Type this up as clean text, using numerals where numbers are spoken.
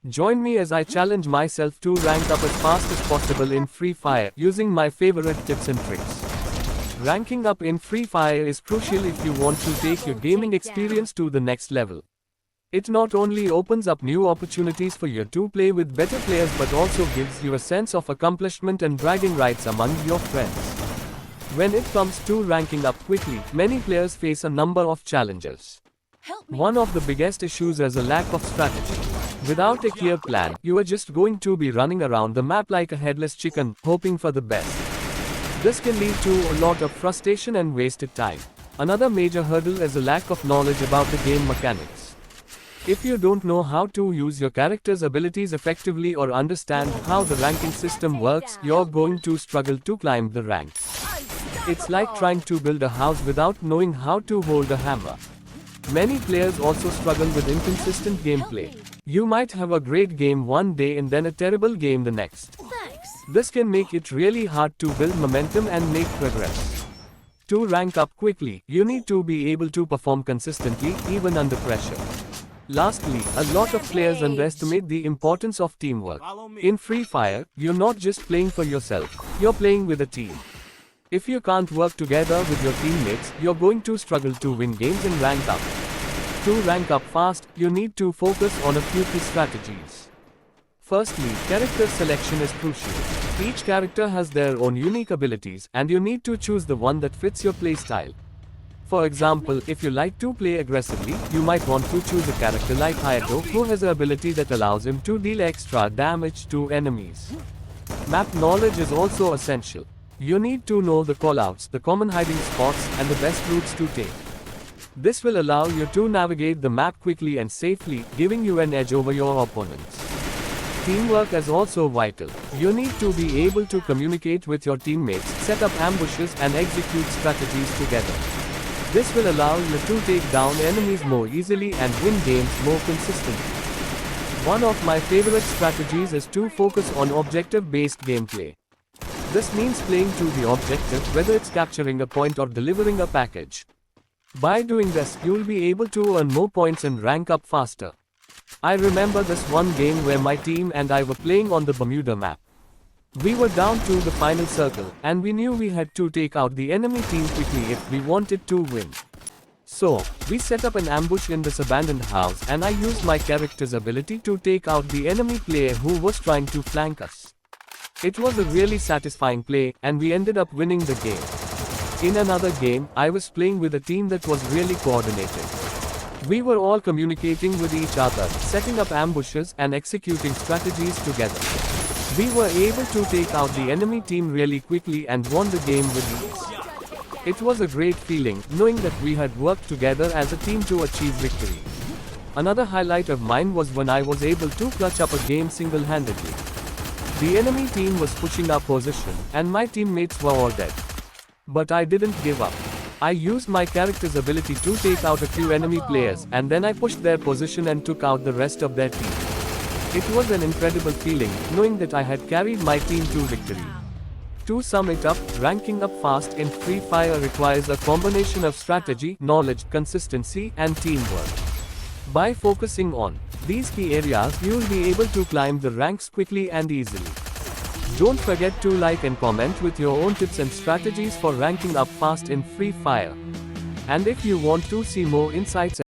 Join me as I challenge myself to rank up as fast as possible in Free Fire using my favorite tips and tricks. Ranking up in Free Fire is crucial if you want to take your gaming experience to the next level. It not only opens up new opportunities for you to play with better players but also gives you a sense of accomplishment and bragging rights among your friends. When it comes to ranking up quickly, many players face a number of challenges. One of the biggest issues is a lack of strategy. Without a clear plan, you are just going to be running around the map like a headless chicken, hoping for the best. This can lead to a lot of frustration and wasted time. Another major hurdle is a lack of knowledge about the game mechanics. If you don't know how to use your character's abilities effectively or understand how the ranking system works, you're going to struggle to climb the ranks. It's like trying to build a house without knowing how to hold a hammer. Many players also struggle with inconsistent gameplay. You might have a great game one day and then a terrible game the next. This can make it really hard to build momentum and make progress. To rank up quickly, you need to be able to perform consistently, even under pressure. Lastly, a lot of players underestimate the importance of teamwork. In Free Fire, you're not just playing for yourself, you're playing with a team. If you can't work together with your teammates, you're going to struggle to win games and rank up. To rank up fast, you need to focus on a few key strategies. Firstly, character selection is crucial. Each character has their own unique abilities, and you need to choose the one that fits your playstyle. For example, if you like to play aggressively, you might want to choose a character like Hayato, who has an ability that allows him to deal extra damage to enemies. Map knowledge is also essential. You need to know the callouts, the common hiding spots, and the best routes to take. This will allow you to navigate the map quickly and safely, giving you an edge over your opponents. Teamwork is also vital. You need to be able to communicate with your teammates, set up ambushes, and execute strategies together. This will allow you to take down enemies more easily and win games more consistently. One of my favorite strategies is to focus on objective-based gameplay. This means playing to the objective, whether it's capturing a point or delivering a package. By doing this, you'll be able to earn more points and rank up faster. I remember this one game where my team and I were playing on the Bermuda map. We were down to the final circle, and we knew we had to take out the enemy team quickly if we wanted to win. So, we set up an ambush in this abandoned house, and I used my character's ability to take out the enemy player who was trying to flank us. It was a really satisfying play, and we ended up winning the game. In another game, I was playing with a team that was really coordinated. We were all communicating with each other, setting up ambushes, and executing strategies together. We were able to take out the enemy team really quickly and won the game with ease. It was a great feeling, knowing that we had worked together as a team to achieve victory. Another highlight of mine was when I was able to clutch up a game single-handedly. The enemy team was pushing our position, and my teammates were all dead. But I didn't give up. I used my character's ability to take out a few enemy players, and then I pushed their position and took out the rest of their team. It was an incredible feeling, knowing that I had carried my team to victory. To sum it up, ranking up fast in Free Fire requires a combination of strategy, knowledge, consistency, and teamwork. By focusing on these key areas, you'll be able to climb the ranks quickly and easily. Don't forget to like and comment with your own tips and strategies for ranking up fast in Free Fire. And if you want to see more insights